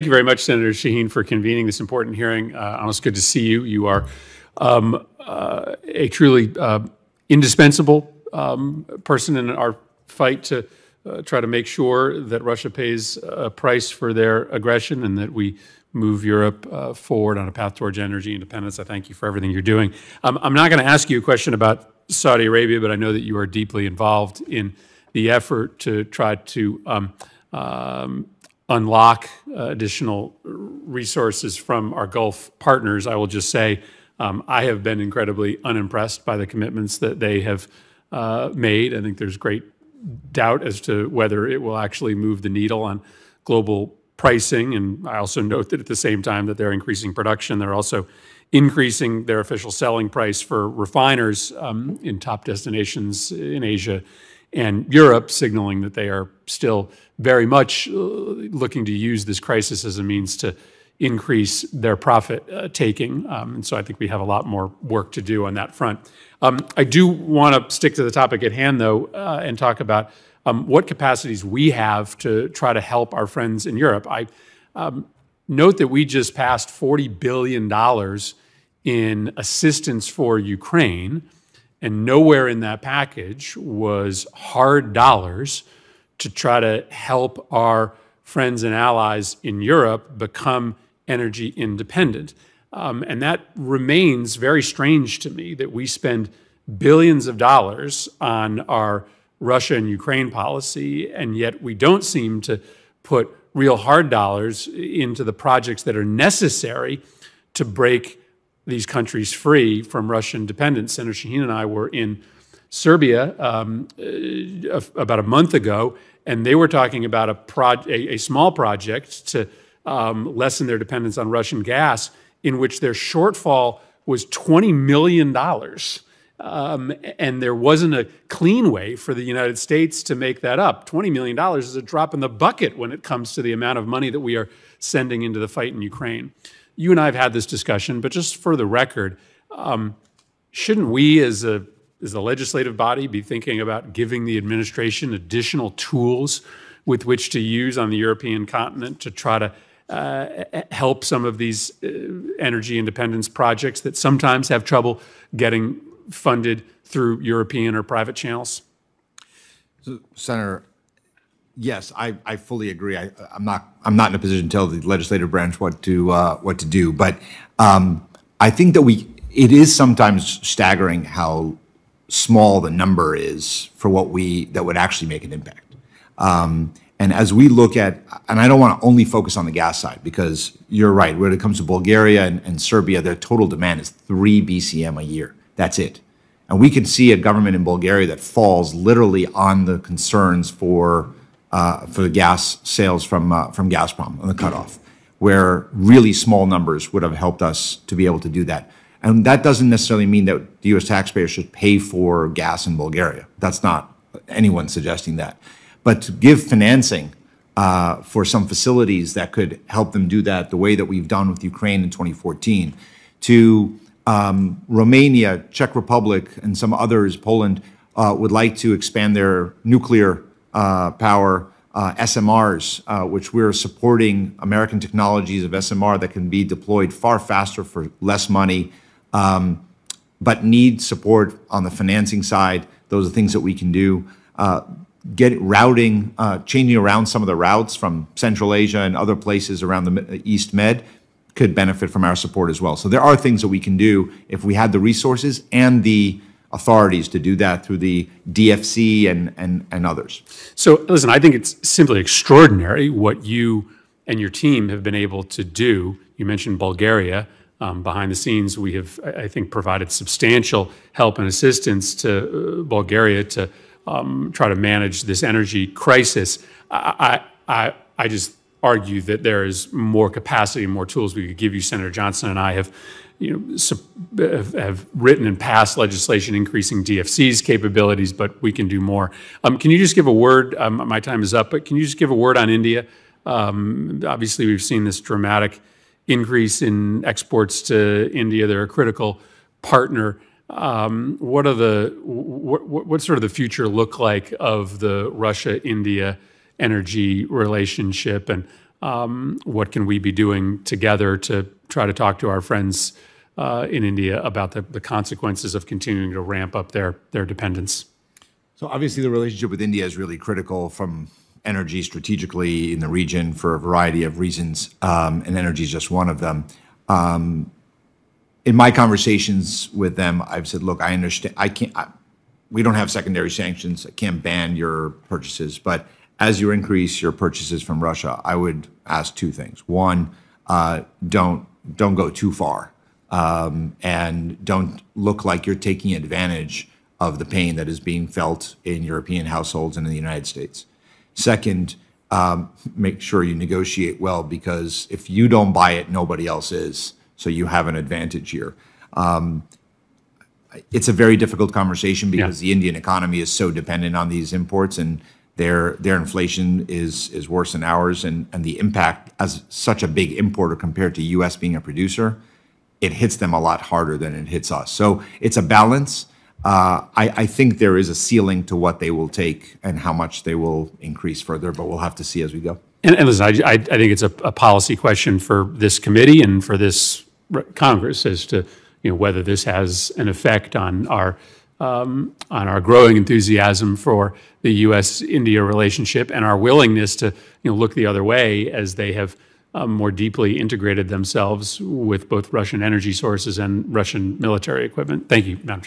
Thank you very much, Senator Shaheen, for convening this important hearing. Almost good to see you. You are a truly indispensable person in our fight to try to make sure that Russia pays a price for their aggression and that we move Europe forward on a path towards energy independence. I thank you for everything you're doing. I'm not going to ask you a question about Saudi Arabia, but I know that you are deeply involved in the effort to try to unlock additional resources from our Gulf partners. I will just say I have been incredibly unimpressed by the commitments that they have made. I think there's great doubt as to whether it will actually move the needle on global pricing. And I also note that at the same time that they're increasing production, they're also increasing their official selling price for refiners in top destinations in Asia and Europe, signaling that they are still very much looking to use this crisis as a means to increase their profit taking. And so I think we have a lot more work to do on that front. I do want to stick to the topic at hand, though, and talk about what capacities we have to try to help our friends in Europe. I note that we just passed $40 billion in assistance for Ukraine, and nowhere in that package was hard dollars to try to help our friends and allies in Europe become energy independent. And that remains very strange to me that we spend billions of dollars on our Russia and Ukraine policy, and yet we don't seem to put real hard dollars into the projects that are necessary to break these countries free from Russian dependence. Senator Shaheen and I were in Serbia about a month ago, and they were talking about a small project to lessen their dependence on Russian gas, in which their shortfall was $20 million. And there wasn't a clean way for the United States to make that up. $20 million is a drop in the bucket when it comes to the amount of money that we are sending into the fight in Ukraine. You and I have had this discussion, but just for the record, shouldn't we as a legislative body be thinking about giving the administration additional tools with which to use on the European continent to try to help some of these energy independence projects that sometimes have trouble getting funded through European or private channels? So, Senator, yes, I fully agree. I'm not in a position to tell the legislative branch what to do, but I think that it is sometimes staggering how small the number is for that would actually make an impact. And as we look at, and I don't want to only focus on the gas side, because you're right, when it comes to Bulgaria and Serbia, their total demand is 3 BCM a year. That's it. And we can see a government in Bulgaria that falls literally on the concerns for the gas sales from Gazprom on the cutoff, where really small numbers would have helped us to be able to do that. And that doesn't necessarily mean that the U.S. taxpayer should pay for gas in Bulgaria. That's not anyone suggesting that. But to give financing for some facilities that could help them do that the way that we've done with Ukraine in 2014, to Romania, Czech Republic, and some others, Poland, would like to expand their nuclear power SMRs, which we're supporting American technologies of SMR that can be deployed far faster for less money, but need support on the financing side. Those are things that we can do. Changing around some of the routes from Central Asia and other places around the East Med could benefit from our support as well. So there are things that we can do if we had the resources and the authorities to do that through the DFC and others. So listen, I think it's simply extraordinary what you and your team have been able to do. You mentioned Bulgaria. Behind the scenes, we have, I think, provided substantial help and assistance to Bulgaria to try to manage this energy crisis. I just argue that there is more capacity and more tools we could give you. Senator Johnson and I have written and passed legislation increasing DFC's capabilities, but we can do more. Can you just give a word? My time is up, but can you just give a word on India? Obviously, we've seen this dramatic increase in exports to India. They're a critical partner. What's sort of the future look like of the Russia-India energy relationship, and what can we be doing together to try to talk to our friends in India about the consequences of continuing to ramp up their dependence. So obviously the relationship with India is really critical from energy strategically in the region for a variety of reasons, and energy is just one of them. In my conversations with them, I've said, look, I understand, we don't have secondary sanctions. I can't ban your purchases, but as you increase your purchases from Russia, I would ask two things. One, don't go too far, and don't look like you're taking advantage of the pain that is being felt in European households and in the United States. Second, make sure you negotiate well, because if you don't buy it, nobody else is. So you have an advantage here. It's a very difficult conversation because the Indian economy is so dependent on these imports, and their inflation is worse than ours, and the impact as such a big importer compared to U.S. being a producer, it hits them a lot harder than it hits us. So it's a balance. I think there is a ceiling to what they will take and how much they will increase further, but we'll have to see as we go. And listen, I think it's a policy question for this committee and for this Congress as to whether this has an effect on our growing enthusiasm for the U.S.-India relationship and our willingness to look the other way as they have more deeply integrated themselves with both Russian energy sources and Russian military equipment. Thank you, Madam Chair.